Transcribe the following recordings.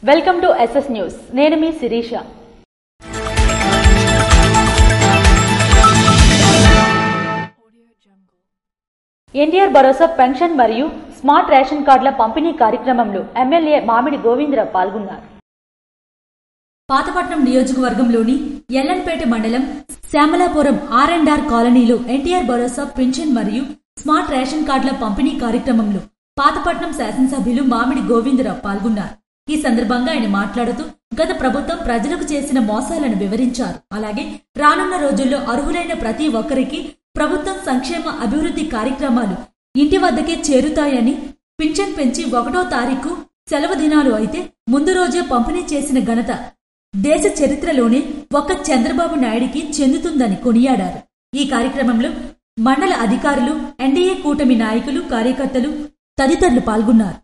Welcome to SS news. నేను మీ శిరీష. ఎన్టీఆర్ భరోసా pension మరియు smart ration కార్డుల పంపిణీ కార్యక్రమంలో ఎమ్మెల్యే మామిడి గోవిందరావు పాల్గొన్నారు. పాతపట్నం నియోజకవర్గంలోని ఎల్లంపేట మండలం శ్యామలాపురం ఆర్&ఆర్ కాలనీలో ఎన్టీఆర్ భరోసా పెన్షన్ మరియు స్మార్ట్ రేషన్ కార్డుల పంపిణీ కార్యక్రమంలో పాతపట్నం శాసనసభ్యులు మామిడి గోవిందరావు పాల్గొన్నారు. ఈ సందర్భంగా ఆయన మాట్లాడుతూ గత ప్రభుత్వం ప్రజలకు చేసిన మోసాలను వివరించారు. అలాగే రానున్న రోజుల్లో అర్హులైన ప్రతి ఒక్కరికి ప్రభుత్వం సంక్షేమ అభివృద్ధి కార్యక్రమాలు ఇంటి వద్దకే చేరుతాయని, పింఛన్ పెంచి 1వ తారీఖు సెలవు దినాలు అయితే ముందు రోజే పంపిణీ చేసిన ఘనత దేశ చరిత్రలోనే ఒక్క చంద్రబాబు నాయుడికి చెందుతుందని కొనియాడారు. ఈ కార్యక్రమంలో మండల అధికారులు, ఎన్డీఏ కూటమి నాయకులు, కార్యకర్తలు తదితరులు పాల్గొన్నారు.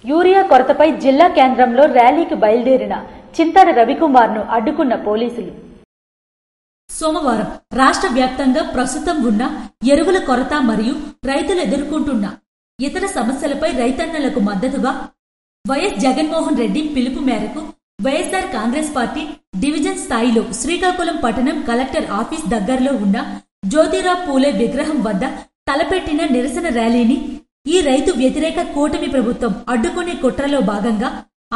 యూరియా కొరతపై జిల్లా కేంద్రంలో ర్యాలీకి బయలుదేరిన చింతల రవికుమార్ను అడ్డుకున్న పోలీసులు. సోమవారం రాష్ట్ర వ్యాప్తంగా ప్రస్తుతం ఉన్న ఎరువుల కొరత మరియు రైతులు ఎదుర్కొంటున్న ఇతర సమస్యలపై రైతన్నలకు మద్దతుగా వైఎస్ జగన్మోహన్ రెడ్డి పిలుపు మేరకు వైఎస్ఆర్ కాంగ్రెస్ పార్టీ డివిజన్ స్థాయిలో శ్రీకాకుళం పట్టణం కలెక్టర్ ఆఫీస్ దగ్గరలో ఉన్న జ్యోతిరావు పూలే విగ్రహం వద్ద తలపెట్టిన నిరసన ర్యాలీని ఈ రైతు వ్యతిరేక కూటమి ప్రభుత్వం అడ్డుకునే కుట్రలో భాగంగా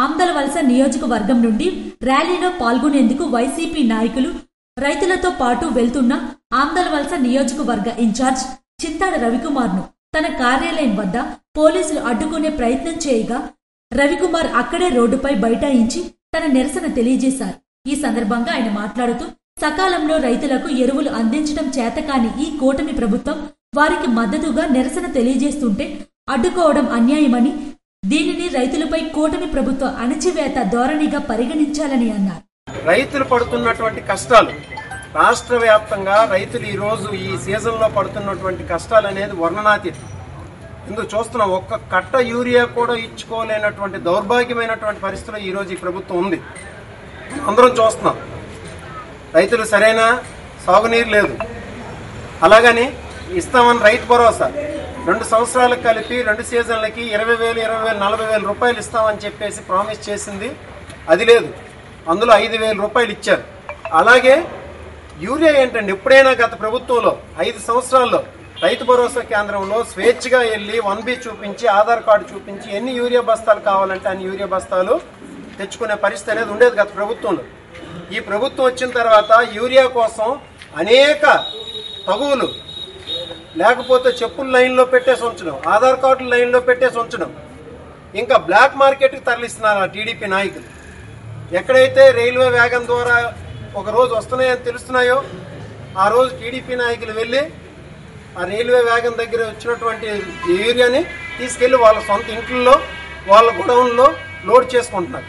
ఆమ్దలవలస నియోజకవర్గం నుండి ర్యాలీలో పాల్గొనేందుకు వైసీపీ నాయకులు రైతులతో పాటు వెళ్తున్న ఆమ్దలవలస నియోజకవర్గ ఇన్ఛార్జ్ చింతాడ రవికుమార్ను తన కార్యాలయం వద్ద పోలీసులు అడ్డుకునే ప్రయత్నం చేయగా రవికుమార్ అక్కడే రోడ్డుపై బైఠాయించి తన నిరసన తెలియజేశారు. ఈ సందర్భంగా ఆయన మాట్లాడుతూ సకాలంలో రైతులకు ఎరువులు అందించడం చేతకాని ఈ కూటమి ప్రభుత్వం వారికి మద్దతుగా నిరసన తెలియజేస్తుంటే అడ్డుకోవడం అన్యాయమని, దీనిని రైతులపై కూటమి ప్రభుత్వ అణచివేత ధోరణిగా పరిగణించాలని అన్నారు. రైతులు పడుతున్నటువంటి కష్టాలు, రాష్ట్ర వ్యాప్తంగా రైతులు ఈ రోజు ఈ సీజన్ లో పడుతున్నటువంటి కష్టాలు అనేది వర్ణనాతీతం. ఇందుకు చూస్తున్నాం, ఒక్క కట్ట యూరియా కూడా ఇచ్చుకోలేనటువంటి దౌర్భాగ్యమైనటువంటి పరిస్థితిలో ఈ రోజు ఈ ప్రభుత్వం ఉంది. అందరం చూస్తున్నాం, రైతులు సరైన సాగునీరు లేదు. అలాగని ఇస్తామని రైతు భరోసా 2 సంవత్సరాలకు కలిపి 2 సీజన్లకి 20,000, 20,000, 40,000 రూపాయలు ఇస్తామని చెప్పేసి ప్రామిస్ చేసింది, అది లేదు. అందులో 5,000 రూపాయలు ఇచ్చారు. అలాగే యూరియా ఏంటండి, ఎప్పుడైనా గత ప్రభుత్వంలో 5 సంవత్సరాల్లో రైతు భరోసా కేంద్రంలో స్వేచ్ఛగా వెళ్లి 1B చూపించి, ఆధార్ కార్డు చూపించి ఎన్ని యూరియా బస్తాలు కావాలంటే అన్ని యూరియా బస్తాలు తెచ్చుకునే పరిస్థితి అనేది ఉండేది గత ప్రభుత్వంలో. ఈ ప్రభుత్వం వచ్చిన తర్వాత యూరియా కోసం అనేక తగువులు, లేకపోతే చెప్పులు లైన్లో పెట్టేసి ఉంచడం, ఆధార్ కార్డులు లైన్లో పెట్టేసి ఉంచడం, ఇంకా బ్లాక్ మార్కెట్కి తరలిస్తున్నారు ఆ టీడీపీ నాయకులు. ఎక్కడైతే రైల్వే వ్యాగన్ ద్వారా ఒక రోజు వస్తున్నాయని తెలుస్తున్నాయో ఆ రోజు టీడీపీ నాయకులు వెళ్ళి ఆ రైల్వే వ్యాగన్ దగ్గర వచ్చినటువంటి యూరియాని తీసుకెళ్లి వాళ్ళ సొంత ఇంట్లో, వాళ్ళ గొడౌన్లో లోడ్ చేసుకుంటున్నారు.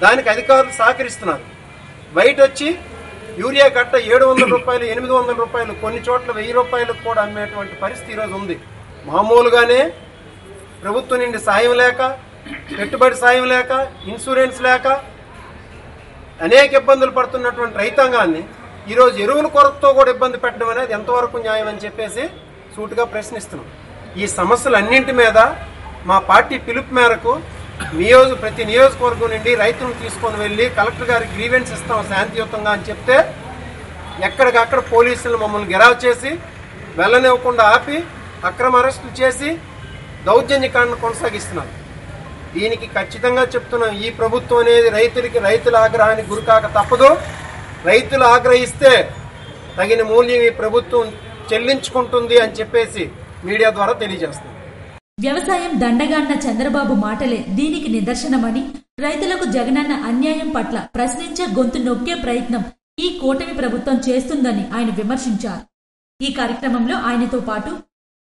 దానికి అధికారులు సహకరిస్తున్నారు. బయట వచ్చి యూరియా కట్ట 700 రూపాయలు, 800 రూపాయలు, కొన్ని చోట్ల 1000 రూపాయలకు కూడా అమ్మేటువంటి పరిస్థితి ఈరోజు ఉంది. మామూలుగానే ప్రభుత్వం నుండి సాయం లేక, పెట్టుబడి సాయం లేక, ఇన్సూరెన్స్ లేక అనేక ఇబ్బందులు పడుతున్నటువంటి రైతాంగాన్ని ఈరోజు ఎరువుల కొరతతో కూడా ఇబ్బంది పెట్టడం అనేది ఎంతవరకు న్యాయం అని చెప్పేసి సూటిగా ప్రశ్నిస్తున్నాం. ఈ సమస్యలన్నింటి మీద మా పార్టీ పిలుపు మేరకు ప్రతి నియోజకవర్గం నుండి రైతులను తీసుకొని వెళ్లి కలెక్టర్ గారికి గ్రీవెన్స్ ఇస్తాం శాంతియుతంగా అని చెప్తే ఎక్కడికక్కడ పోలీసులు మమ్మల్ని గెరావ్ చేసి వెళ్ళనివ్వకుండా ఆపి అక్రమ అరెస్టులు చేసి దౌర్జన్యకాండ కొనసాగిస్తున్నారు. దీనికి ఖచ్చితంగా చెప్తున్నాం, ఈ ప్రభుత్వం అనేది రైతుల ఆగ్రహానికి గురికాక తప్పదు. రైతులు ఆగ్రహిస్తే తగిన మూల్యం ఈ ప్రభుత్వం చెల్లించుకుంటుంది అని చెప్పేసి మీడియా ద్వారా తెలియజేస్తున్నాం. వ్యవసాయం దండగాన్న చంద్రబాబు మాటలే దీనికి నిదర్శనమని, రైతులకు జగనన్న అన్యాయం పట్ల ప్రశ్నించే గొంతు నొక్కే ప్రయత్నం ఈ కూటమి ప్రభుత్వం చేస్తుందని ఆయన విమర్శించారు. ఈ కార్యక్రమంలో ఆయనతో పాటు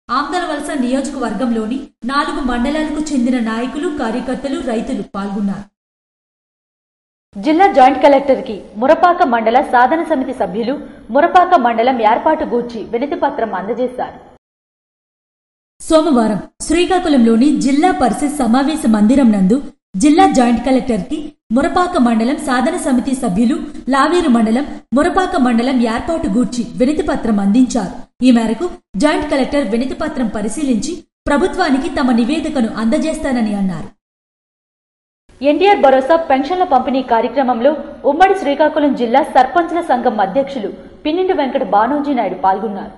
ఆమ్దలవలస నియోజకవర్గంలోని 4 మండలాలకు చెందిన నాయకులు, కార్యకర్తలు, రైతులు పాల్గొన్నారు. జిల్లా జాయింట్ కలెక్టర్ కి మురపాక మండల సాధన సమితి సభ్యులు మురపాక మండలం ఏర్పాటు గూర్చి వినతి పత్రం అందజేశారు. సోమవారం శ్రీకాకుళంలోని జిల్లా పరిషత్ సమావేశ మందిరం నందు జిల్లా జాయింట్ కలెక్టర్ కి మురపాక మండలం సాధన సమితి సభ్యులు లావేరు మండలం, మురపాక మండలం ఏర్పాటు గూర్చి వినతి పత్రం అందించారు. ఈ మేరకు జాయింట్ కలెక్టర్ వినతి పత్రం పరిశీలించి ప్రభుత్వానికి తమ నివేదికను అందజేస్తానని అన్నారు. ఎన్టీఆర్ భరోసా పెన్షన్ల పంపిణీ కార్యక్రమంలో ఉమ్మడి శ్రీకాకుళం జిల్లా సర్పంచ్ల సంఘం అధ్యక్షులు పిన్నింటి వెంకట బానోజీ నాయుడు పాల్గొన్నారు.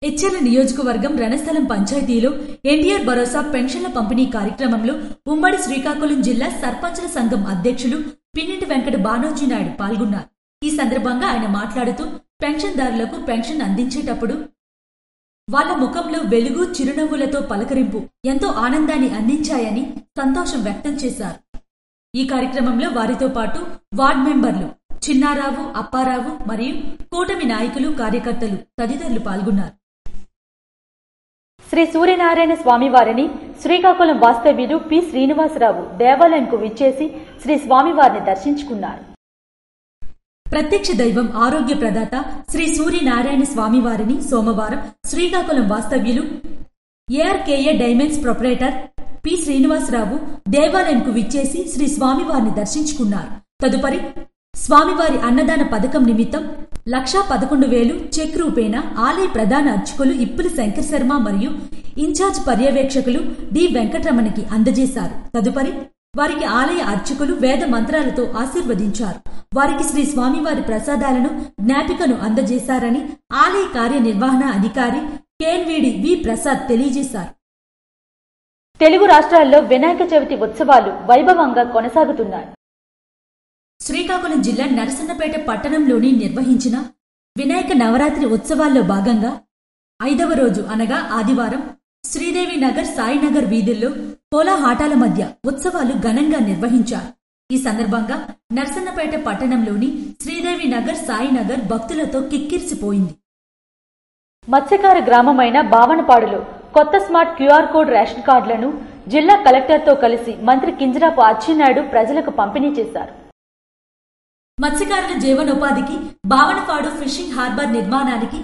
హెచ్చెర్ల నియోజకవర్గం రణస్థలం పంచాయతీలో ఎన్టీఆర్ భరోసా పెన్షన్ల పంపిణీ కార్యక్రమంలో ఉమ్మడి శ్రీకాకుళం జిల్లా సర్పంచ్ల సంఘం అధ్యక్షులు పిన్నింటి వెంకట బానోజీ నాయుడు పాల్గొన్నారు. ఈ సందర్భంగా ఆయన మాట్లాడుతూ పెన్షన్దారులకు పెన్షన్ అందించేటప్పుడు వాళ్ల ముఖంలో వెలుగు, చిరునవ్వులతో పలకరింపు ఎంతో ఆనందాన్ని అందించాయని సంతోషం వ్యక్తం చేశారు. ఈ కార్యక్రమంలో వారితో పాటు వార్డు మెంబర్లు చిన్నారావు, అప్పారావు మరియు కూటమి నాయకులు, కార్యకర్తలు తదితరులు పాల్గొన్నారు. శ్రీ సూర్యనారాయణ స్వామివారిని శ్రీకాకుళం వాస్తవ్యులు పి శ్రీనివాసరావు దేవాలయంకు విచ్చేసి శ్రీ స్వామివారిని దర్శించుకున్నారు. ప్రత్యక్ష దైవం, ఆరోగ్య ప్రదాత శ్రీ సూర్యనారాయణ స్వామివారిని సోమవారం శ్రీకాకుళం వాస్తవ్యులు ఏఆర్కేఏ డైమండ్స్ ప్రొపరేటర్ పి శ్రీనివాసరావు దేవాలయంకు విచ్చేసి శ్రీ స్వామివారిని దర్శించుకున్నారు. తదుపరి స్వామివారి అన్నదాన పథకం నిమిత్తం 1,11,000 చెక్ రూపేణా ఆలయ ప్రధాన అర్చకులు ఇప్పులి శంకర్ శర్మ మరియు ఇన్ఛార్జ్ పర్యవేక్షకులు డి వెంకటరమణకి అందజేశారు. తదుపరి వారికి ఆలయ అర్చకులు వేద మంత్రాలతో ఆశీర్వదించారు. వారికి శ్రీ స్వామివారి ప్రసాదాలను, జ్ఞాపికను అందజేశారని ఆలయ కార్యనిర్వహణ అధికారి కేఎన్వీడి వి ప్రసాద్ తెలియజేశారు. తెలుగు రాష్ట్రాల్లో వినాయక చవితి ఉత్సవాలు వైభవంగా కొనసాగుతున్నాయి. శ్రీకాకుళం జిల్లా నరసన్నపేట పట్టణంలోని నిర్వహించిన వినాయక నవరాత్రి ఉత్సవాల్లో భాగంగా 5వ రోజు అనగా ఆదివారం శ్రీదేవి నగర్, సాయినగర్ వీధుల్లో కోలాహాటాల మధ్య ఉత్సవాలు ఘనంగా నిర్వహించారు. ఈ సందర్భంగా నరసన్నపేట పట్టణంలోని శ్రీదేవి నగర్, సాయినగర్ భక్తులతో కిక్కిరిసిపోయింది. మత్స్యకార గ్రామమైన బావనపాడులో కొత్త స్మార్ట్ క్యూఆర్ కోడ్ రేషన్ కార్డులను జిల్లా కలెక్టర్తో కలిసి మంత్రి కింజరాపు అచ్చెన్నాయుడు ప్రజలకు పంపిణీ చేశారు. మత్స్యకారుల జీవనోపాధికి బావనపాడు ఫిషింగ్ హార్బర్ నిర్మాణానికి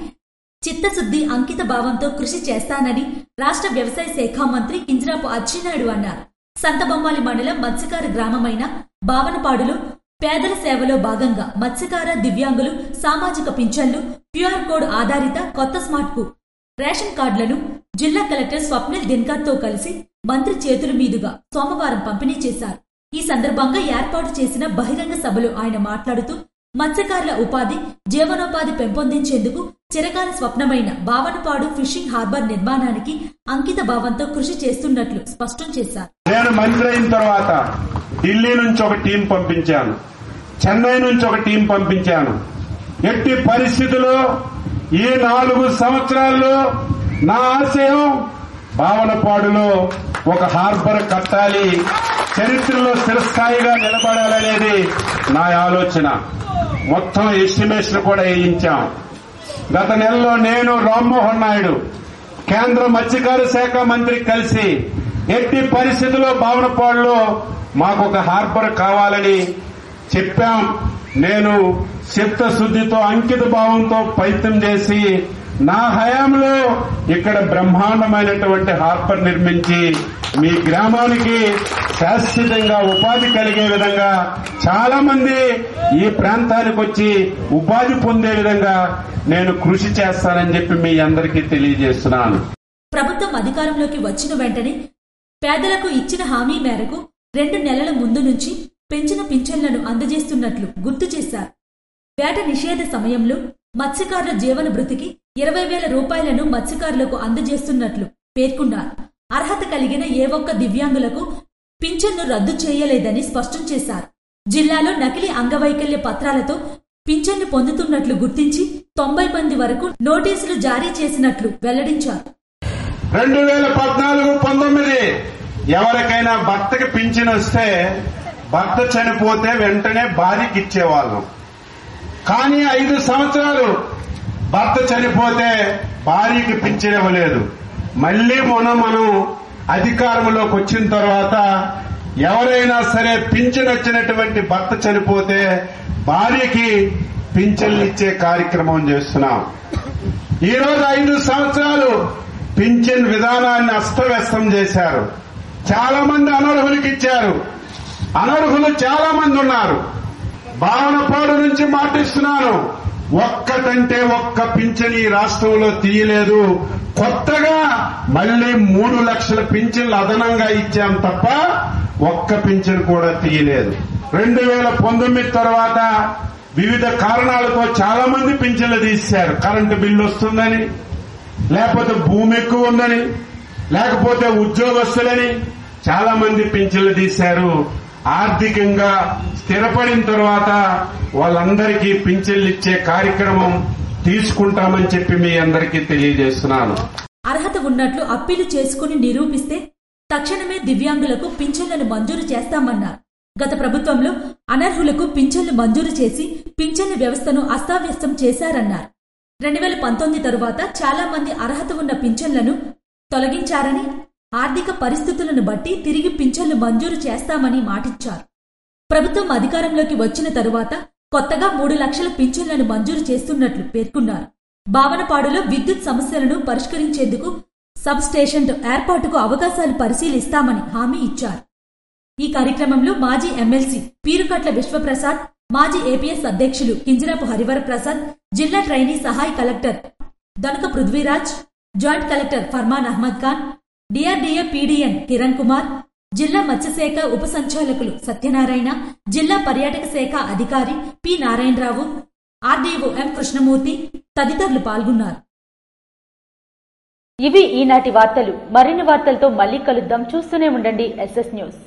చిత్తశుద్ది, అంకిత భావంతో కృషి చేస్తానని రాష్ట్ర వ్యవసాయ శాఖ మంత్రి కింజరాపు అచ్చెన్నాయుడు అన్నారు. సంతబొమ్మాలి మండలం మత్స్యకార గ్రామమైన బావనపాడులో పేదల సేవలో భాగంగా మత్స్యకార, దివ్యాంగులు, సామాజిక పింఛన్లు, క్యూఆర్ కోడ్ ఆధారిత కొత్త స్మార్ట్ కు రేషన్ కార్డులను జిల్లా కలెక్టర్ స్వప్నిల్ దినకర్తో కలిసి మంత్రి చేతుల మీదుగా సోమవారం పంపిణీ చేశారు. ఈ సందర్భంగా ఏర్పాటు చేసిన బహిరంగ సభలో ఆయన మాట్లాడుతూ మత్స్యకారుల ఉపాధి, జీవనోపాధి పెంపొందించేందుకు చిరకాల స్వప్నమైన బావనపాడు ఫిషింగ్ హార్బర్ నిర్మాణానికి అంకిత భావంతో కృషి చేస్తున్నట్లు స్పష్టం చేశారు. నేను మంత్రి అయిన తర్వాత ఢిల్లీ నుంచి ఒక టీం పంపించాను, చెన్నై నుంచి ఒక టీం పంపించాను. ఎట్టి పరిస్థితుల్లో ఈ 4 సంవత్సరాల్లో నా ఆశయం బావనపాడులో ఒక హార్బర్ కట్టాలి, చరిత్రలో స్థిరస్థాయిగా నిలబడాలనేది నా ఆలోచన. మొత్తం ఎస్టిమేషన్ కూడా వేయించాం. గత నెలలో నేను, రామ్మోహన్ నాయుడు, కేంద్ర మత్స్యకార శాఖ మంత్రి కలిసి ఎట్టి పరిస్థితుల్లో బావనపాడులో మాకు ఒక హార్బర్ కావాలని చెప్పాం. నేను చిత్తశుద్దితో, అంకిత భావంతో ప్రయత్నం చేసి నా హయాంలో ఇక్కడ బ్రహ్మాండమైనటువంటి హార్బర్ నిర్మించి మీ గ్రామానికి శాశ్వతంగా ఉపాధి కలిగే విధంగా, చాలా మంది ఈ ప్రాంతానికి వచ్చి ఉపాధి పొందే విధంగా నేను కృషి చేస్తానని చెప్పి మీ అందరికీ తెలియజేస్తున్నాను. ప్రభుత్వం అధికారంలోకి వచ్చిన వెంటనే పేదలకు ఇచ్చిన హామీ మేరకు 2 నెలల ముందు నుంచి పెంచిన పింఛన్లను అందజేస్తున్నట్లు గుర్తు చేశారు. వేట నిషేధ సమయంలో మత్స్యకారుల జీవన భృతికి 20,000 రూపాయలను మత్స్యకారులకు అందజేస్తున్నట్లు పేర్కొన్నారు. అర్హత కలిగిన ఏ ఒక్క దివ్యాంగులకు పింఛన్ను రద్దు చేయలేదని స్పష్టం చేశారు. జిల్లాలో నకిలీ అంగవైకల్య పత్రాలతో పింఛన్ను పొందుతున్నట్లు గుర్తించి 90 మంది వరకు నోటీసులు జారీ చేసినట్లు వెల్లడించారు. 2014-19 ఎవరికైనా భర్తకి పింఛన్ వస్తే భర్త చనిపోతే వెంటనే భార్యకి ఇచ్చేవాళ్ళం. కానీ 5 సంవత్సరాలు భర్త చనిపోతే భార్యకి పింఛన్ ఇవ్వలేదు. మళ్లీ మనం అధికారంలోకి వచ్చిన తర్వాత ఎవరైనా సరే పింఛన్ వచ్చినటువంటి భర్త చనిపోతే భార్యకి పింఛన్లు ఇచ్చే కార్యక్రమం చేస్తున్నాం. ఈరోజు 5 సంవత్సరాలు పింఛన్ విధానాన్ని అస్తవ్యస్తం చేశారు. చాలా మంది అనర్హులకి ఇచ్చారు. అనర్హులు చాలా మంది ఉన్నారు. బావనపాడు నుంచి మాటిస్తున్నాను, ఒక్కటంటే ఒక్క పింఛన్ ఈ రాష్ట్రంలో తీయలేదు. కొత్తగా మళ్లీ 3 లక్షల పింఛన్లు అదనంగా ఇచ్చాం తప్ప ఒక్క పింఛన్ కూడా తీయలేదు. 2019 తర్వాత వివిధ కారణాలతో చాలా మంది పింఛన్లు తీశారు. కరెంటు బిల్లు వస్తుందని, లేకపోతే భూమి ఎక్కువ ఉందని, లేకపోతే ఉద్యోగస్తులని చాలా మంది పింఛన్లు తీశారు. ఆర్థికంగా స్థిరపడిన తర్వాత వాళ్ళందరికీ పింఛన్లు ఇచ్చే కార్యక్రమం తీసుకుంటామని చెప్పి మీ అందరికీ తెలియజేస్తున్నాను. అర్హత ఉన్నట్లు అప్పీలు చేసుకుని నిరూపిస్తే తక్షణమే దివ్యాంగులకు పింఛన్లను మంజూరు చేస్తామన్నారు. గత ప్రభుత్వంలో అనర్హులకు పింఛన్లు మంజూరు చేసి పింఛన్ల వ్యవస్థను అస్తావ్యస్తం చేశారన్నారు. 2019 తరువాత చాలా మంది అర్హత ఉన్న పింఛన్లను తొలగించారని, ఆర్థిక పరిస్థితులను బట్టి తిరిగి పింఛన్లు మంజూరు చేస్తామని మాటిచ్చారు. ప్రభుత్వం అధికారంలోకి వచ్చిన తరువాత కొత్తగా 3 లక్షల పింఛన్లను మంజూరు చేస్తున్నట్లు పేర్కొన్నారు. భావనపాడులో విద్యుత్ సమస్యలను పరిష్కరించేందుకు సబ్ స్టేషన్ ఏర్పాటుకు అవకాశాలు పరిశీలిస్తామని హామీ ఇచ్చారు. ఈ కార్యక్రమంలో మాజీ ఎమ్మెల్సీ పీరుకట్ల విశ్వప్రసాద్, మాజీ ఏపీఎస్ అధ్యక్షులు కింజరాపు హరివర ప్రసాద్, జిల్లా ట్రైనీ సహాయ collector Danuka Prithviraj, joint collector Farman Ahmed Khan, DRDA పీడీఎన్ కిరణ్ కుమార్, జిల్లా మత్స్యశాఖ ఉప సంచాలకులు సత్యనారాయణ, జిల్లా పర్యాటక శాఖ అధికారి P Narayana Rao, RDO M Krishnamurthy తదితరులు పాల్గొన్నారు. ఇవి ఈనాటి వార్తలు. మరిన్ని వార్తలతో మళ్లీ కలుద్దాం. చూస్తూనే ఉండండి SS న్యూస్.